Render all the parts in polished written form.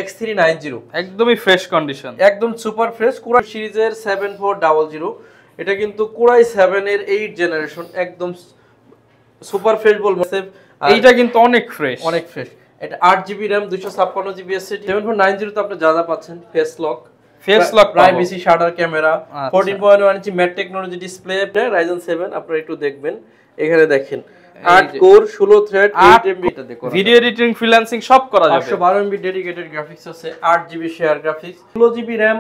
X390 একদমই fresh condition, একদম super fresh core i সিরিজের 7400। এটা কিন্তু কোরাই 7 এর 8 জেনারেশন, একদম সুপার ফ্রেশ বলবো। এইটা কিন্তু অনেক ফ্রেশ, অনেক ফ্রেশ। এটা 8GB RAM 256GB SSD। 7490 তে আপনি যা যা পাচ্ছেন, face lock privacy shutter camera, 14.1 ইঞ্চি ম্যাট টেকনোলজি ডিসপ্লে, Ryzen 7 আপনারা একটু দেখবেন। এখানে দেখেন 8 কোর 16 থ্রেড 8MB টা দেখো, ভিডিও এডিটিং ফ্রিল্যান্সিং সব করা যাবে। 512MB ডেডিকেটেড গ্রাফিক্স আছে, 8GB share graphics, 16GB RAM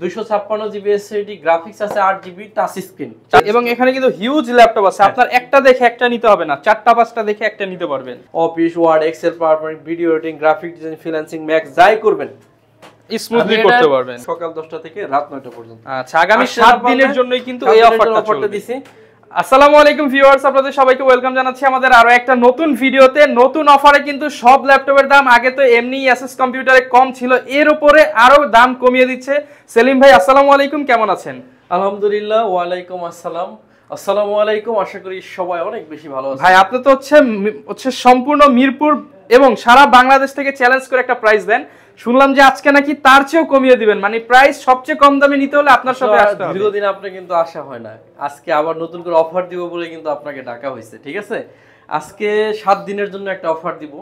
256GB SSD, graphics আছে 8GB, টাচ স্ক্রিন। এবং এখানে কিন্তু হিউজ ল্যাপটপ আছে, আপনার একটা দেখে একটা নিতে হবে না, চারটা পাঁচটা দেখে একটা নিতে পারবেন। Office, Word, Excel, PowerPoint, video editing, graphic design, freelancing, max যাই করবেন স্মুথলি করতে পারবেন সকাল 10টা থেকে রাত 9টা পর্যন্ত। আচ্ছা, আগামী 7 দিনের জন্যই কিন্তু এই অফারটা দিছি। আসসালামু আলাইকুম ভিউয়ার্স, আপনাদের সবাইকে ওয়েলকাম জানাচ্ছি আমাদের আরো একটা নতুন ভিডিওতে। নতুন অফারে কিন্তু সব ল্যাপটপের দাম আগে তো এমনি এসএস কম্পিউটারে কম ছিল, এর উপরে আরো দাম কমিয়ে দিচ্ছে। সেলিম ভাই আসসালামু আলাইকুম, কেমন আছেন? আলহামদুলিল্লাহ, ওয়ালাইকুম আসসালাম। আসসালামু আলাইকুম, আশা করি সবাই অনেক বেশি ভালো আছেন। ভাই আপনি তো হচ্ছে সম্পূর্ণ মিরপুর এবং সারা বাংলাদেশ থেকে চ্যালেঞ্জ করে একটা প্রাইস দেন, শুনলাম যে আজকে নাকি তার চেয়েও কমিয়ে দিবেন, মানে প্রাইস সবচেয়ে কম দামে নিতে হলে আপনার সাথে আসতে হবে। দীর্ঘদিন আপনি কিন্তু আসা হয় না, আজকে আবার নতুন করে অফার দিব বলে কিন্তু আপনাকে ডাকা হয়েছে, ঠিক আছে? আজকে 7 দিনের জন্য একটা অফার দিব।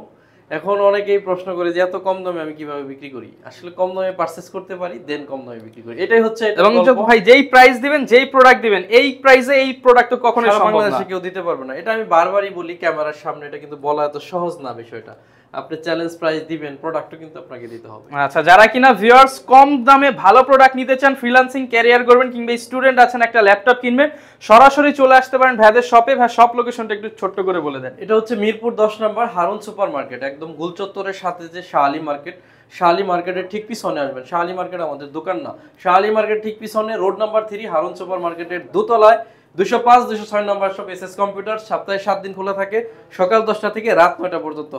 এখন অনেকেই প্রশ্ন করে যে এত কম দামে আমি কিভাবে বিক্রি করি। আসলে কম দামে পারচেজ করতে পারি, দেন কম দামে বিক্রি করি, এটাই হচ্ছে। এবং ভাই যেই প্রাইস দিবেন, যেই প্রোডাক্ট দিবেন, এই প্রাইসে এই প্রোডাক্ট তো কখনোই সম্ভব না, বাংলাদেশে কেউ দিতে পারবে না। এটা আমি বারবারই বলি ক্যামেরার সামনে, এটা কিন্তু বলা এত সহজ না বিষয়টা। আপনি চ্যালেঞ্জ প্রাইস দিবেন, প্রোডাক্টও কিন্তু আপনাকে দিতে হবে। আচ্ছা, যারা কিনা ভিউয়ার্স কম দামে ভালো প্রোডাক্ট নিতে চান, ফ্রিল্যান্সিং ক্যারিয়ার করবেন, কিংবা স্টুডেন্ট আছেন একটা ল্যাপটপ কিনবেন, সরাসরি চলে আসতে পারেন ভাইদের শপে। ভাই শপ লোকেশনটা একটু ছোট্ট করে বলে দেন। এটা হচ্ছে মিরপুর 10 নম্বর হারুন সুপার মার্কেট, একদম গুলচত্বরের সাথে যে শাহালি মার্কেট, শাহালি মার্কেটের ঠিক পিছনে আসবেন। শাহালি মার্কেট আমাদের দোকান না, শাহালি মার্কেট ঠিক পিছনে, রোড নাম্বার 3, হারুন সুপার মার্কেটের দোতলায় 205 206 নম্বর শপ এসএস কম্পিউটার। সপ্তাহে 7 দিন খোলা থাকে, সকাল 10টা থেকে রাত 9টা পর্যন্ত।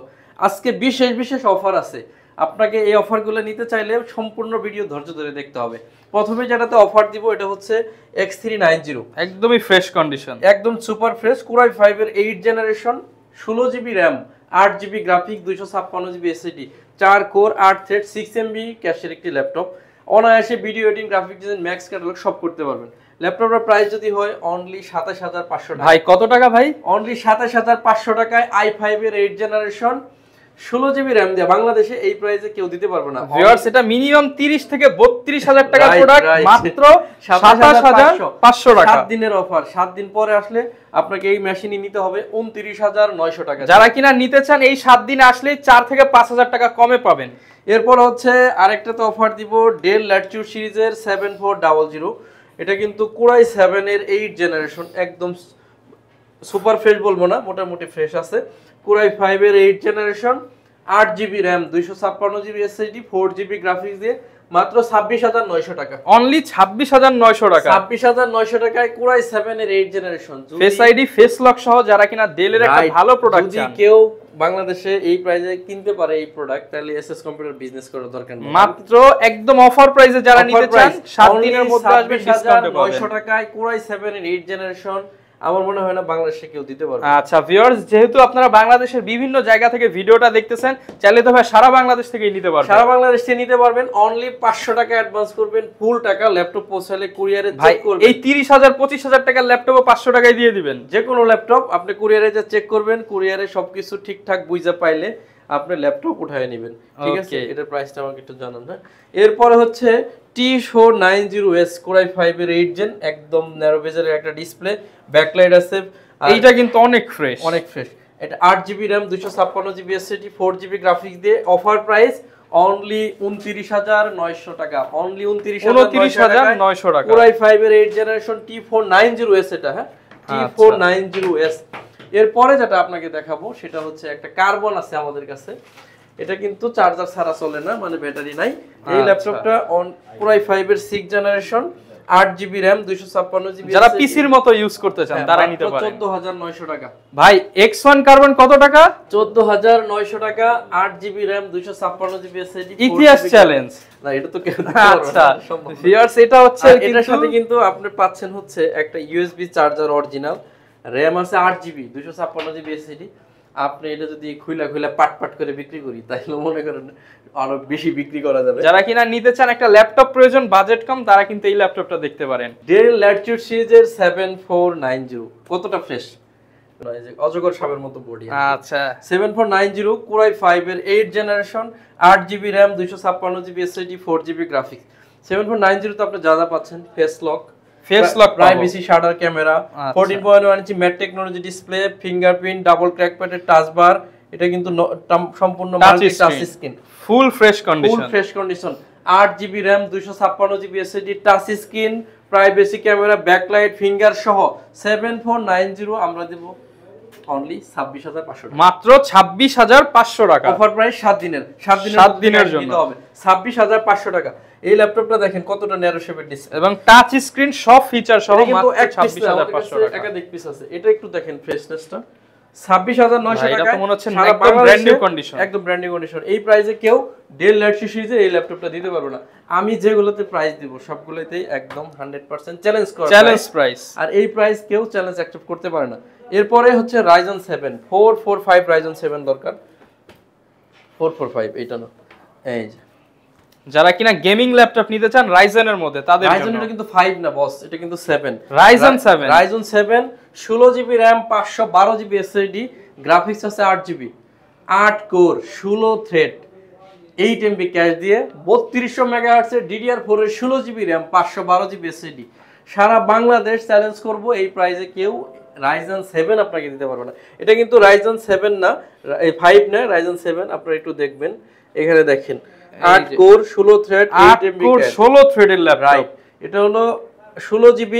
আজকে বিশেষ অফার আছে, আপনাকে এই অফারগুলো নিতে চাইলে সম্পূর্ণ ভিডিও ধৈর্য ধরে দেখতে হবে। প্রথমে যেটাতে অফার দিব এটা হচ্ছে X390, একদমই ফ্রেশ কন্ডিশন, একদম সুপার ফ্রেশ, কোরাই 5 এর 8 generation, 16GB RAM, 8GB graphics, 256GB SSD, 4 core 8 thread 6MB ক্যাশের একটি ল্যাপটপ। অনায়াসে video editing, graphic design, max catalogue সব করতে পারবেন। ল্যাপটপের প্রাইস যদি হয় অনলি 27500 টাকা। ভাই কত টাকা ভাই? অনলি 27500 টাকায় i5 এর 8 জেনারেশন 16GB RAM দিয়ে বাংলাদেশে এই প্রাইসে কেউ দিতে পারবে না। ভিউয়ার্স এটা মিনিমাম 30 থেকে 32000 টাকার প্রোডাক্ট, মাত্র 27500 টাকা। 7 দিনের অফার, 7 দিন পরে আসলে আপনাকে এই মেশিনই নিতে হবে 29900 টাকা। যারা কিনা নিতে চান এই 7 দিন আসলে 4 থেকে 5000 টাকা কমে পাবেন। এরপর হচ্ছে আরেকটা তো অফার দিব, ডেল ল্যাটিটিউড সিরিজের 7400। এটা কিন্তু কোরাই 7 এর 8 জেনারেশন, একদম সুপার ফ্রেশ বলবো না, মোটামুটি ফ্রেশ আছে। কোরাই 5 এর 8 generation, 8GB RAM, 256GB SSD, 4GB graphics দিয়ে মাত্র 26900 টাকা। অনলি 26900 টাকা। 26900 টাকায় কোরাই 7 এর 8 generation, face ID, face lock সহ। যারা কিনা ডেলের একটা ভালো প্রোডাক্ট চান, যদি কেউ বাংলাদেশে এই প্রাইসে কিনতে পারে এই প্রোডাক্ট, তাহলে এসএস কম্পিউটার বিজনেস করার দরকার নেই। মাত্র একদম অফার প্রাইসে যারা নিতে চান 7 দিনের মধ্যে আসবেন, ডিসকাউন্টে পাবেন। 26900 টাকায় কোরাই 7 এর 8 জেনারেশন, আমার মনে হয় না বাংলাদেশে কেউ দিতে পারবে। আচ্ছা ভিউয়ার্স, যেহেতু আপনারা বাংলাদেশের বিভিন্ন জায়গা থেকে ভিডিওটা দেখতেছেন, চাইলে তো ভাই সারা বাংলাদেশ থেকেই নিতে পারবেন। সারা বাংলাদেশ থেকে নিতে পারবেন। অনলি 500 টাকা অ্যাডভান্স করবেন, ফুল টাকা ল্যাপটপ পৌঁছালে কুরিয়ারে চেক করবেন। এই 30000 25000 টাকার ল্যাপটপও 500 টাকায় দিয়ে দিবেন। যে কোনো ল্যাপটপ আপনি কুরিয়ারে যা চেক করবেন, কুরিয়ারে সবকিছু ঠিকঠাক বুঝা পাইলে আপনি ল্যাপটপ উঠায় নেবেন, ঠিক আছে? এটার প্রাইসটা আমাকে একটু জানান। হ্যাঁ, এরপরে হচ্ছে T490S কোরাই 5 এর 8 জেন, একদম ন্যারো বেজের একটা ডিসপ্লে, ব্যাকলাইট আছে। এইটা কিন্তু অনেক ফ্রেশ, অনেক ফ্রেশ। এটা 8GB RAM, 256GB SSD, 4GB graphics দিয়ে অফার প্রাইস অনলি 29900 টাকা। অনলি 29900 টাকা। কোরাই 5 এর 8 জেনারেশন T490S, এটা হ্যাঁ T490S। এরপরে যেটা আপনাকে দেখাবো সেটা হচ্ছে একটা কার্বন আছে আমাদের কাছে, এটা কিন্তু চার্জার ছাড়া চলে না, মানে ব্যাটারি নাই। এই ল্যাপটপটা কোরাই 5 এর 6 জেনারেশন, 8GB RAM, 256GB। যারা পিসির মতো ইউজ করতে চান তারা নিতে পারেন। 14900 টাকা। ভাই X1 কার্বন কত টাকা? 14900 টাকা, 8GB RAM, 256GB SSD। ইতিহাস চ্যালেঞ্জ না, এটা তো কেউ। আচ্ছা ভিউয়ার্স, এটা হচ্ছে এটার সাথে কিন্তু আপনি পাচ্ছেন হচ্ছে একটা USB চার্জার অরিজিনাল, RAM আছে 8GB, 256GB SSD, আপনি এটা যদি খুইলা পাট করে বিক্রি করি তাহলে মনে করেন আরো বেশি বিক্রি করা যাবে। যারা কিনা নিতে চান একটা ল্যাপটপ প্রয়োজন, বাজেট কম, তারা কিন্তু এই ল্যাপটপটা দেখতে পারেন। ডেল ল্যাটিটিউড সিরিজের 7490 কতটা ফ্রেশ, অজগর সাপের মতো বডি। আচ্ছা 7490 Core i5 এর 8 generation, 8GB RAM, 256GB SSD, 4GB graphics. 7490 তো আপনি যা পাচ্ছেন, face lock privacy shutter camera, 14.1 ইঞ্চি mat technology display, fingerprint, double crack প্যাডের টাচ বার, এটা কিন্তু সম্পূর্ণ মাল্টি টাচ স্ক্রিন, ফুল fresh condition, 8GB RAM, 256GB SSD, touch screen, privacy camera, backlight, finger সহ 7490 আমরা দেব অনলি 26500 টাকা, মাত্র 26500 টাকা অফার প্রাইস 7 দিনের জন্য হবে 26500 টাকা। এই ল্যাপটপটা দেখেন কতটা ন্যারো শেপের ডিসপ্লে এবং টাচ স্ক্রিন সব ফিচার সহ মাত্র 26500 টাকা। একাধিক পিস আছে, এটা একটু দেখেন ফ্রেশনেসটা, 26900 টাকা। এটা তো মনে হচ্ছে একদম ব্র্যান্ড নিউ কন্ডিশন, একদম ব্র্যান্ড নিউ কন্ডিশন। এই প্রাইসে কেউ ডেল ল্যাটিটিউড সিরিজের এই ল্যাপটপটা দিতে পারবে না। আমি যেগুলোতে প্রাইস দিব সবগুলোতেই একদম 100% চ্যালেঞ্জ প্রাইস, আর এই প্রাইস কেউ চ্যালেঞ্জ অ্যাকসেপ্ট করতে পারে না। এরপরে হচ্ছে Ryzen 7 445 Ryzen 7 দরকার, 445 এটা না, এই যে যারা কিনা গেমিং ল্যাপটপ নিতে চান Ryzen এর মধ্যে তাদের জন্য। Ryzen এটা কিন্তু 5 না বস, এটা কিন্তু 7, Ryzen 7 16GB RAM, 512GB SSD, graphics আছে 8GB, 8 core, 16 thread, 8MB cash দিয়ে 3200 মেগাহার্টজ এর DDR4 এর 16GB RAM, 512GB SSD। সারা বাংলাদেশ চ্যালেঞ্জ করব, এই প্রাইসে কেউ Ryzen 7 আপনাকে দিতে পারবে না। এটা কিন্তু Ryzen 7 না, এই 5 না, Ryzen 7 আপনারা একটু দেখবেন, এখানে দেখেন 8 কোর, 16 থ্রেড, 8MB ক্যাশ, 16 থ্রেডের ল্যাপটপ। এটা হলো 16GB,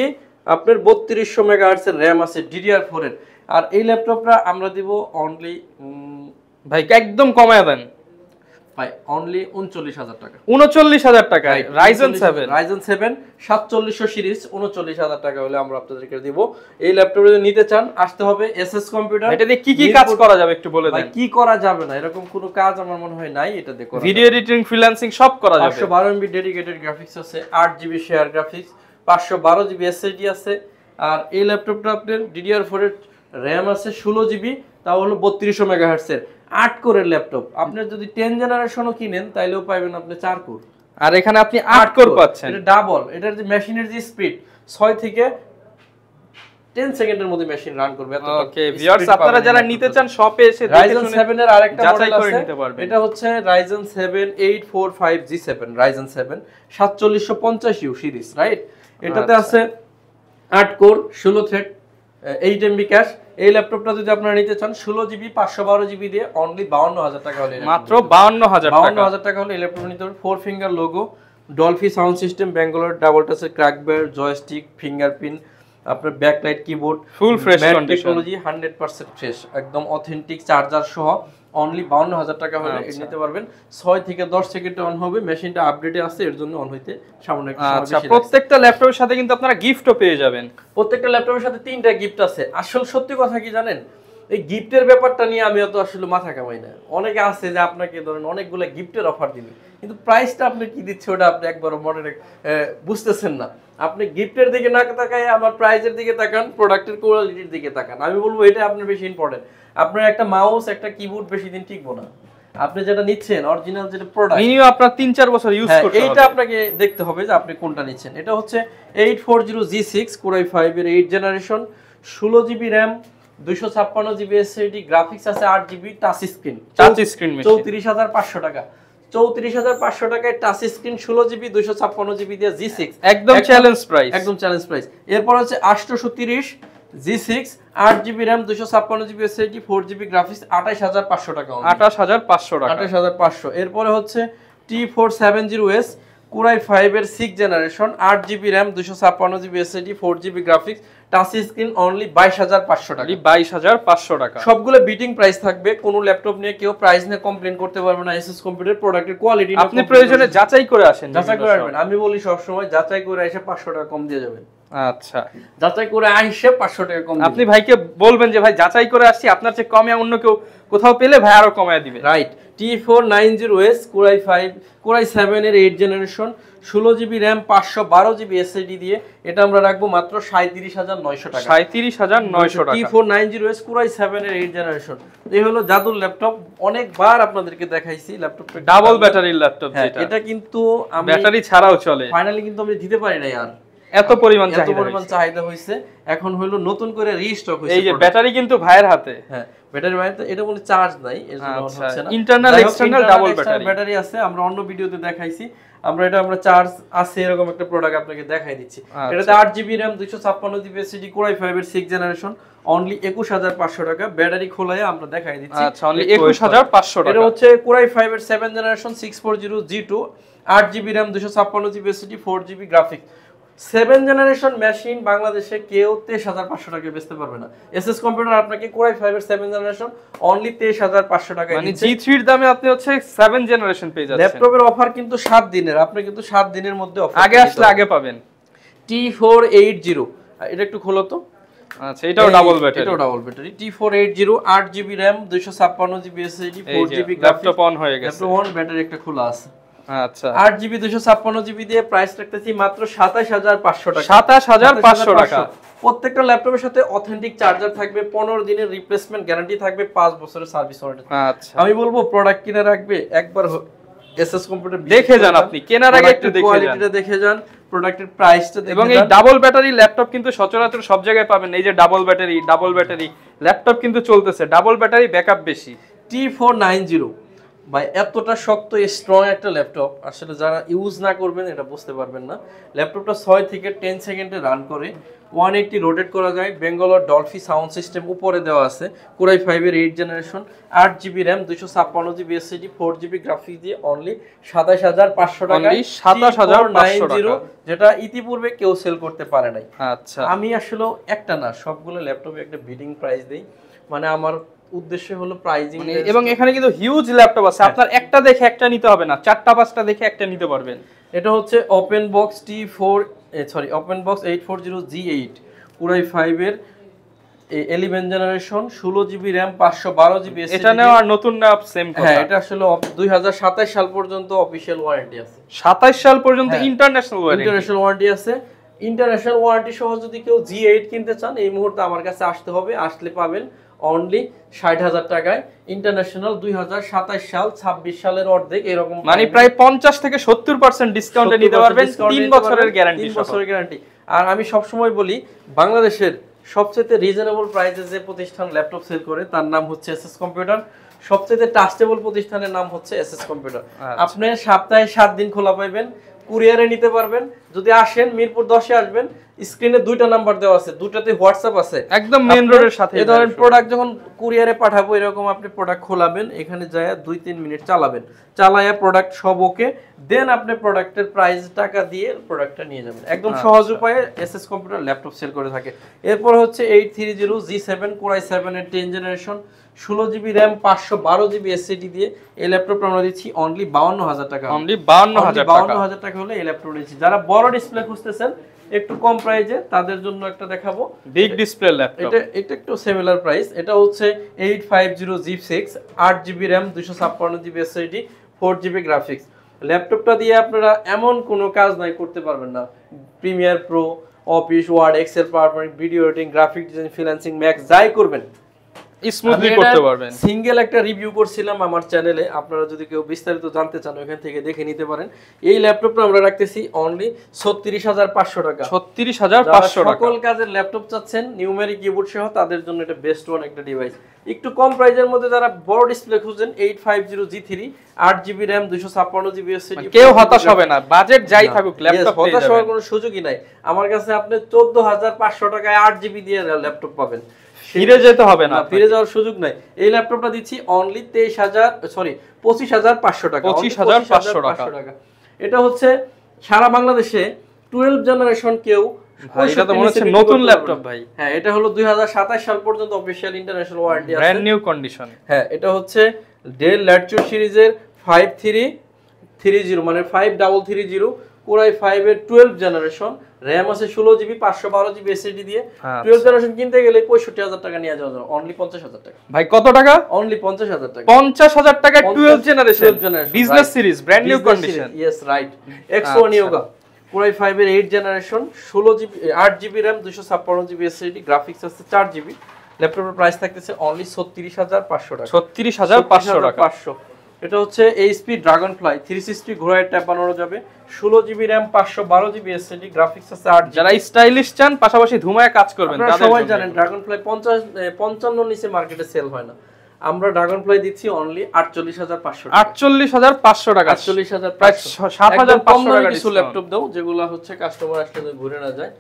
আপনার 3200 মেগাহার্টজ এর RAM আছে DDR4 এর। আর এই ল্যাপটপটা আমরা দিব অনলি ভাই একদম কমায় দেন ভাই, অনলি 39000 টাকা, 39000 টাকা। Ryzen 7 4700 সিরিজ 39000 টাকা হলে আমরা আপনাদেরকে দিব। এই ল্যাপটপটা যদি নিতে চান আসতে হবে এসএস কম্পিউটার। এটা দিয়ে কি কাজ করা যাবে একটু বলে দেন। কি করা যাবে না এরকম কোনো কাজ আমার মনে হয় নাই, এটা দেখো ভিডিও এডিটিং, ফ্রিল্যান্সিং সব করা যাবে। 512MB ডেডিকেটেড গ্রাফিক্স আছে, 8GB share graphics, 512GB SSD আছে। আর এই ল্যাপটপটা আপনার DDR4 এর RAM আছে 16GB, তাও হলো 3200 মেগাহার্টজ এর 8 কোরের ল্যাপটপ। আপনি যদি 10 জেনারেশনও কিনেন তাইলেও পাবেন আপনি 4 কোর, আর এখানে আপনি 8 কোর পাচ্ছেন। এটা ডাবল, এটার যে মেশিনের যে স্পিড 6 থেকে 10 সেকেন্ডের মধ্যে মেশিন রান করবে। ওকে ভিউয়ার্স, আপনারা যারা নিতে চান শপে এসে Ryzen 7 এর আরেকটা মডেল আছে, নিতে পারবেন। এটা হচ্ছে Ryzen 7 845G7, Ryzen 7 4750U series, right? এটাতে আছে 8 কোর, 16 থ্রেড, 8MB ক্যাশ। এই ল্যাপটপটা যদি আপনারা নিতে চান 16GB 512GB দিয়ে অনলি 52000 টাকা হলে, মাত্র 52000 টাকা হলে এই ল্যাপটপ নিতে পারবেন। 4 finger logo, Dolby sound system, ব্যাঙ্গালোর, ডাবল টাচের ক্র্যাকবার, জয়স্টিক, ফিঙ্গারপ্রিন্ট, আপনার backlight, keyboard, full fresh condition, technology 100% fresh, একদম অথেন্টিক, চার্জার সহ অনলি 52000 টাকা হলে নিতে পারবেন। 6 থেকে 10 সেকেন্ডে অন হবে, মেশিনটা আপডেটে আছে, এর জন্য অন হইতে সামান্য একটু সময় বেশি লাগে। প্রত্যেকটা ল্যাপটপের সাথে কিন্তু আপনারা গিফটও পেয়ে যাবেন। প্রত্যেকটা ল্যাপটপের সাথে 3টা গিফট আছে। আসল সত্যি কথা কি জানেন, এই গিফটের ব্যাপারটা নিয়ে আমি অত আসলে মাথা কামাই না। অনেকে আছে যে আপনাকে ধরেন অনেকগুলো গিফটের অফার দিবে, কিন্তু প্রাইসটা আপনি কি দিচ্ছে ওটা আপনি একবারও মনে বুঝতেছেন না। আপনি গিফটের দিকে না তাকায় আমার প্রাইসের দিকে তাকান, প্রোডাক্টের কোয়ালিটির দিকে তাকান। আমি বলবো এটা আপনার বেশি ইম্পর্টেন্ট। আপনার একটা মাউস, একটা কিবোর্ড বেশি দিন টিকবো না। আপনি যেটা নিচ্ছেন অরিজিনাল যেটা প্রোডাক্ট, মিনিমাম আপনার 3-4 বছর ইউজ করতে হবে। এইটা আপনাকে দেখতে হবে যে আপনি কোনটা নিচ্ছেন। এটা হচ্ছে 840G6 Core i5 এর 8 generation, 16GB RAM, 256GB SSD, graphics আছে 8GB, টাচ স্ক্রিন মেশিন, 34500 টাকা। 34500 টাকায় টাচ স্ক্রিন, 16GB 256GB দিয়ে G6, একদম চ্যালেঞ্জ প্রাইস, একদম চ্যালেঞ্জ প্রাইস। এরপর হচ্ছে 830 G6, 8GB RAM, 256GB SSD, 4GB graphics, 28500 টাকা, 28500 টাকা, 28500। এরপরে হচ্ছে T470S Core i5 এর 6 generation, 8GB RAM, 256GB SSD, 4GB graphics, touch screen, only 22500 টাকা, 22500 টাকা। সবগুলো বিটিং প্রাইস থাকবে। কোনো ল্যাপটপ নিয়ে কেউ প্রাইস নিয়ে কমপ্লেইন করতে পারবে না। এসএস কম্পিউটার প্রোডাক্টের কোয়ালিটি আপনি প্রয়োজনে যাচাই করে আসেন, যাচাই করে আসবেন। আমি বলি সব সময় যাচাই করে এসে 500 টাকা কম দিয়ে যাবেন। আচ্ছা, যাচাই করে আসে 500 টাকা কম। আপনি ভাইকে বলবেন যে ভাই যাচাই করে আসছি, আপনার চেয়ে কমে অন্য কেউ কোথাও পেলে ভাই আরো কমায় দিবে। Right. T490S Core i5 Core i7 এর 8 generation 16GB RAM 512GB SSD দিয়ে এটা আমরা রাখবো মাত্র 37900 টাকা। 37900 টাকা। T490S Core i7 এর 8 জেনারেশন, এই হলো জাদুর ল্যাপটপ। অনেকবার আপনাদেরকে দেখাইছি ল্যাপটপটা, ডাবল ব্যাটারির ল্যাপটপ যেটা, এটা কিন্তু আমি ব্যাটারি ছাড়াও চলে। ফাইনালি কিন্তু আমি দিতে পারি না আর, এত পরিমাণ চাহিদা হয়েছে। এখন হলো নতুন করে রিস্টক হয়েছে। এই যে ব্যাটারি কিন্তু ভাইয়ের হাতে, হ্যাঁ ব্যাটারি বাইরে এটা বলে চার্জ নাই, এর জন্য হচ্ছে না। ইন্টারনাল এক্সটারনাল ডাবল ব্যাটারি আছে, আমরা অন্য ভিডিওতে দেখাইছি। আমরা চার্জ আছে এরকম একটা প্রোডাক্ট আপনাকে দেখাই দিচ্ছি। এটাতে 8GB RAM 256GB SSD Core i5 এর 6 জেনারেশন, অনলি 21500 টাকা। ব্যাটারি খোলায় আমরা দেখাই দিচ্ছি। আচ্ছা, অনলি 21500 টাকা। এটা হচ্ছে Core i5 এর 7 generation 640G2, 8GB RAM 256GB SSD 4GB graphics. 7 generation machine বাংলাদেশে কেউ 23500 টাকায় বেচতে পারবে না। এসএস কম্পিউটার আপনাকে Core i5 এর 7 জেনারেশন অনলি 23500 টাকায় মানে G3 এর দামে আপনি হচ্ছে 7 জেনারেশন পেয়ে যাচ্ছেন। ল্যাপটপের অফার কিন্তু 7 দিনের, আপনি কিন্তু 7 দিনের মধ্যে অফার আগে আসলে আগে পাবেন। T480 এটা একটু খোলো তো। আচ্ছা, এটাও ডাবল ব্যাটারি। এটাও double battery. T480 8GB RAM 256GB SSD 4GB laptop on হয়ে গেছে। ল্যাপটপ অন, ব্যাটারি একটা খোলা আছে। আচ্ছা, 8GB 256GB দিয়ে প্রাইস রাখতেছি মাত্র 27500 টাকা। 27500 টাকা। প্রত্যেকটা ল্যাপটপের সাথে অথেন্টিক চার্জার থাকবে, 15 দিনের রিপ্লেসমেন্ট গ্যারান্টি থাকবে, 5 বছরের সার্ভিস ওয়ারেন্টি। আচ্ছা, আমি বলবো প্রোডাক্ট কিনে রাখবে একবার এসএস কম্পিউটার দেখে যান, আপনি কেনার আগে একটু দেখে যান, কোয়ালিটিটা দেখে যান, প্রোডাক্টের প্রাইসটা দেখে যান। এবং এই ডাবল ব্যাটারি ল্যাপটপ কিন্তু সচরাচর সব জায়গায় পাবেন। এই যে ডাবল ব্যাটারি ল্যাপটপ কিন্তু চলতেছে, ডাবল ব্যাটারি ব্যাকআপ বেশি। T490 ভাই এতটা শক্ত স্ট্রং একটা ল্যাপটপ, আসলে যারা ইউজ না করবেন এটা বুঝতে পারবেন না। ল্যাপটপটা 6 থেকে 10 সেকেন্ডে রান করে, 180 রোটেট করা যায়, বেঙ্গালোর ডলফি সাউন্ড সিস্টেম উপরে দেওয়া আছে, Core i5 এর 8 generation, 8GB RAM 256GB SSD 4GB graphics দিয়ে অনলি 27500 টাকা। 27500 টাকা, যেটা ইতিপূর্বে কেউ সেল করতে পারে নাই। আচ্ছা, আমি আসলে একটা না সবগুলো ল্যাপটপে একটা বিডিং প্রাইস দেই, মানে আমার উদ্দেশ্য হলো প্রাইজিং। এবং এখানে কিন্তু হিউজ ল্যাপটপ আছে, আপনার একটা দেখে একটা নিতে হবে না, 4টা 5টা দেখে একটা নিতে পারবেন। এটা হচ্ছে open box open box 840G8 Core i5 এর 11 generation 16GB RAM 512GB SSD। এটা নেওয়া আর নতুন না সেম কথা। হ্যাঁ, এটা আসলে 2027 সাল পর্যন্ত অফিশিয়াল ওয়ারেন্টি আছে। 27 সাল পর্যন্ত ইন্টারন্যাশনাল ওয়ারেন্টি আছে। ইন্টারন্যাশনাল ওয়ারেন্টি সহ যদি কেউ G8 কিনতে চান এই মুহূর্তে আমার কাছে আসতে হবে, আসলে পাবেন অনলি 60000 টাকায়। ইন্টারন্যাশনাল 2027 সাল 26 সালের অর্ধেক এরকম, মানে প্রায় 50 থেকে 70% ডিসকাউন্টে নিতে পারবেন, 3 বছরের গ্যারান্টি। 3 বছরের গ্যারান্টি। আর আমি সব সময় বলি বাংলাদেশের সবচেয়ে রিজনেবল প্রাইসে যে প্রতিষ্ঠান ল্যাপটপ সেল করে তার নাম হচ্ছে এসএস কম্পিউটার। সবচেয়ে ট্রাস্টেবল প্রতিষ্ঠানের নাম হচ্ছে এসএস কম্পিউটার। আপনি সপ্তাহে 7 দিন খোলা পাবেন, কুরিয়ারে নিতে পারবেন। যদি আসেন মিরপুর 10-এ আসবেন, স্ক্রিনে 2টা নাম্বার দেওয়া আছে, দুটাতে হোয়াটসঅ্যাপ আছে, একদম মেইন রোডের সাথে। এই ধরনের প্রোডাক্ট যখন কুরিয়ারে পাঠাবো এরকম আপনি প্রোডাক্ট খোলাবেন, এখানে যায় 2-3 মিনিট চালাবেন, চালায়া প্রোডাক্ট সব ওকে, দেন আপনি প্রোডাক্টের প্রাইস টাকা দিয়ে প্রোডাক্টটা নিয়ে যাবেন। একদম সহজ উপায়ে এসএস কম্পিউটার ল্যাপটপ সেল করে থাকে। এরপর হচ্ছে 830G7 Core i7 এর 10 generation 16GB RAM 512GB SSD দিয়ে এই ল্যাপটপটা আমরা দিচ্ছি অনলি 52000 টাকা। অনলি 52000 টাকা হলে এই ল্যাপটপ দিচ্ছি। যারা বড় ডিসপ্লে খুঁজতেছেন একটু কম প্রাইসে তাদের জন্য একটা দেখাবো, বিগ ডিসপ্লে ল্যাপটপ। এটা একটু সিমিলার প্রাইস। এটা হচ্ছে 850G6 8GB RAM 256GB SSD 4GB graphics. ল্যাপটপটা দিয়ে আপনারা এমন কোনো কাজ নাই করতে পারবেন না। Premiere Pro, Office, Word, Excel, PowerPoint, video editing, graphic design, freelancing, max যাই করবেন স্মুথলি করতে পারবেন। সিঙ্গেল একটা রিভিউ করছিলাম আমার চ্যানেলে, আপনারা যদি কেউ বিস্তারিত জানতে চান ওখান থেকে দেখে নিতে পারেন। এই ল্যাপটপটা আমরা রাখতেছি অনলি 36500 টাকা। 36500 টাকা। সকল কাজের ল্যাপটপ চাচ্ছেন নিউমেরিক কিবোর্ড সহ তাদের জন্য এটা বেস্ট ওয়ান একটা ডিভাইস। একটু কম প্রাইসের মধ্যে যারা বড় ডিসপ্লে খুঁজেন 850G3 8GB RAM 256GB SSD, কেউ হতাশ হবে না, বাজেট যাই থাকুক ল্যাপটপ হতাশ হওয়ার কোনো সুযোগই নাই। আমার কাছে আপনি 14500 টাকায় 8GB দিয়ে ল্যাপটপ পাবেন, ফিরে যেতে হবে না, ফিরে যাওয়ার সুযোগ নাই। এই ল্যাপটপটা দিচ্ছি অনলি 25500 টাকা। 25500 টাকা। এটা হচ্ছে সারা বাংলাদেশে 12 জেনারেশন কেউ, এটা তো মনে হচ্ছে নতুন ল্যাপটপ ভাই। হ্যাঁ, এটা হলো 2027 সাল পর্যন্ত অফিশিয়াল ইন্টারন্যাশনাল ওয়ারেন্টি আছে, ব্র্যান্ড নিউ কন্ডিশন। হ্যাঁ, এটা হচ্ছে ডেল ল্যাটিটিউড সিরিজের 5330 মানে 5330 Core i5 এর 12 জেনারেশন, RAM আছে 16GB 512GB SSD দিয়ে। 12 জেনারেশন কিনতে গেলে 65000 টাকা নিয়ে যাওয়া যাবে, অনলি 50000 টাকা। ভাই কত টাকা? অনলি 50000 টাকা। 50000 টাকা 12 generation business series brand new condition. Yes right. X1 Yoga Core i5 এর 8 generation 16GB 8GB RAM 256GB SSD, graphics আছে 4GB। ল্যাপটপের প্রাইস থাকতেছে অনলি 36500 টাকা। 36500 টাকা। এটা হচ্ছে HP Dragonfly 360 ঘোড়ায় ট্যাব বানানো যাবে, 16GB RAM 512GB SSD, graphics আছে 8GB। যারা স্টাইলিশ চান পাশাপাশি ধুমায় কাজ করবেন তাদের সবাই জানেন Dragonfly 55 নিচে মার্কেটে সেল হয় না। আমরা Dragonfly দিচ্ছি অনলি 48500 টাকা। 48500 টাকা, 48000 প্রায় 7500 টাকা কিছু ল্যাপটপ দাও যেগুলো হচ্ছে কাস্টমার আসলে ঘুরে না যায়।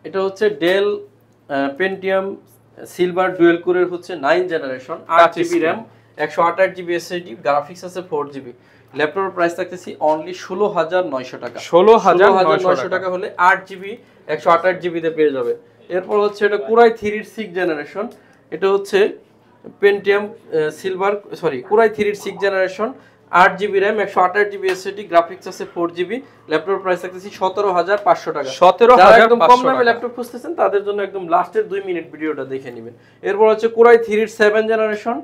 এটা হচ্ছে Dell Pentium সিলভার ডুয়েল কোরের হচ্ছে 9 generation, 8GB RAM 128GB SSD, graphics আছে 4GB। ল্যাপটপের প্রাইস থাকতেছি অনলি 16900 টাকা। 16900 টাকা হলে 8GB 128GB তে পেয়ে যাবে। এরপর হচ্ছে এটা Core i3 এর 6 জেনারেশন, এটা হচ্ছে Pentium Core i3 এর 6 generation, 8GB RAM 128GB SSD, graphics আছে 4GB। ল্যাপটপের প্রাইস থাকতেছি 17500 টাকা। 17500 একদম কম দামে ল্যাপটপ খুঁজতেছেন তাদের জন্য একদম লাস্টের 2 মিনিট ভিডিওটা দেখে নেবেন। এরপর হচ্ছে Core i3 এর 7 generation,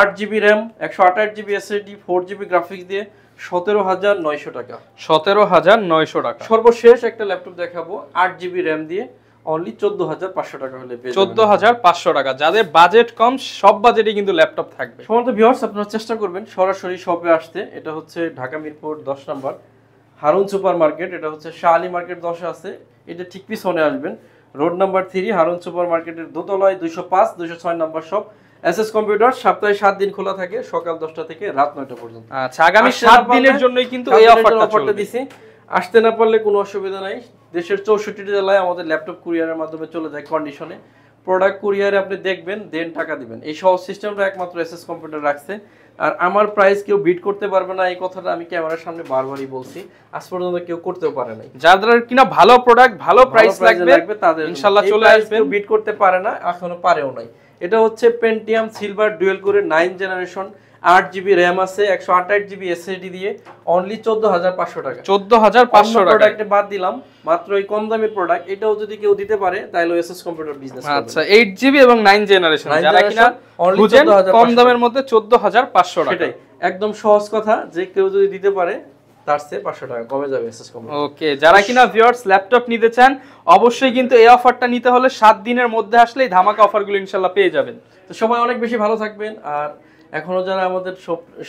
8GB RAM 128GB SSD, 4GB graphics দিয়ে 17900 টাকা। 17900 টাকা। সর্বশেষ একটা ল্যাপটপ দেখাবো 8GB RAM দিয়ে অনলি 14500 টাকা হলে পেয়ে যাবেন। 14500 টাকা। যাদের বাজেট কম সব বাজেটে কিন্তু ল্যাপটপ থাকবে। সম্মানিত ভিউয়ার্স, আপনারা চেষ্টা করবেন সরাসরি শপে আসতে। এটা হচ্ছে ঢাকা মিরপুর 10 নম্বর হারুন সুপার মার্কেট, এটা হচ্ছে শাহ আলী মার্কেট 10 আছে, এটা ঠিক পিছনে আসবেন। রোড নাম্বার 3 হারুন সুপার মার্কেটের দোতলায় 205 206 নম্বর শপ। এসএস কম্পিউটার সপ্তাহে 7 দিন খোলা থাকে, সকাল 10টা থেকে রাত 9টা পর্যন্ত। আচ্ছা, আগামী 7 দিনের জন্যই কিন্তু এই অফারটা দিছি। আসতে না পারলে কোনো অসুবিধা নাই, দেশের 64 জেলায় আমাদের ল্যাপটপ কুরিয়ারের মাধ্যমে চলে যায় কন্ডিশনে। প্রোডাক্ট কুরিয়ারে আপনি দেখবেন, দেন টাকা দিবেন। এই সহজ সিস্টেমটা একমাত্র এসএস কম্পিউটার রাখছে। আর আমার প্রাইস কেউ বিট করতে পারবে না, এই কথাটা আমি ক্যামেরার সামনে বারবারই বলছি, আজ পর্যন্ত কেউ করতেও পারে নাই। যাদের কিনা ভালো প্রোডাক্ট ভালো প্রাইস লাগবে তাদের ইনশাআল্লাহ চলে আসবেন। বিট করতে পারে না, এখনো পারেও নাই। এটা হচ্ছে Pentium সিলভার ডুয়েল কোরের 9 জেনারেশন, 8GB RAM আছে 128GB SSD দিয়ে অনলি 14500 টাকা। 14500 টাকা প্রোডাক্টে বাদ দিলাম, মাত্র এই কম দামি প্রোডাক্ট। এটাও যদি কেউ দিতে পারে তাহলে এসএস কম্পিউটার বিজনেস করবে। আচ্ছা, 8GB এবং 9 জেনারেশন যারা কিনা বুঝেন কম দামের মধ্যে 14500 টাকা। সেটাই একদম সহজ কথা, যে কেউ যদি দিতে পারে তার চেয়ে 500 টাকা কমে যাবে এসএস কম্পিউটার। ওকে, যারা কিনা ভিউয়ার্স ল্যাপটপ নিতে চান অবশ্যই কিন্তু এই অফারটা নিতে হলে 7 দিনের মধ্যে আসলেই ধামাকা অফারগুলো ইনশাআল্লাহ পেয়ে যাবেন। তো সবাই অনেক বেশি ভালো থাকবেন। আর এখনো যারা আমাদের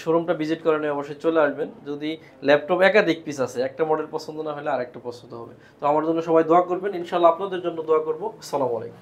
শোরুমটা ভিজিট করেন অবশ্যই চলে আসবেন। যদি ল্যাপটপ একাধিক পিস আছে, একটা মডেল পছন্দ না হলে আরেকটা পছন্দ হবে। তো আমার জন্য সবাই দোয়া করবেন, ইনশাআল্লাহ আপনাদের জন্য দোয়া করব। আসসালামু আলাইকুম।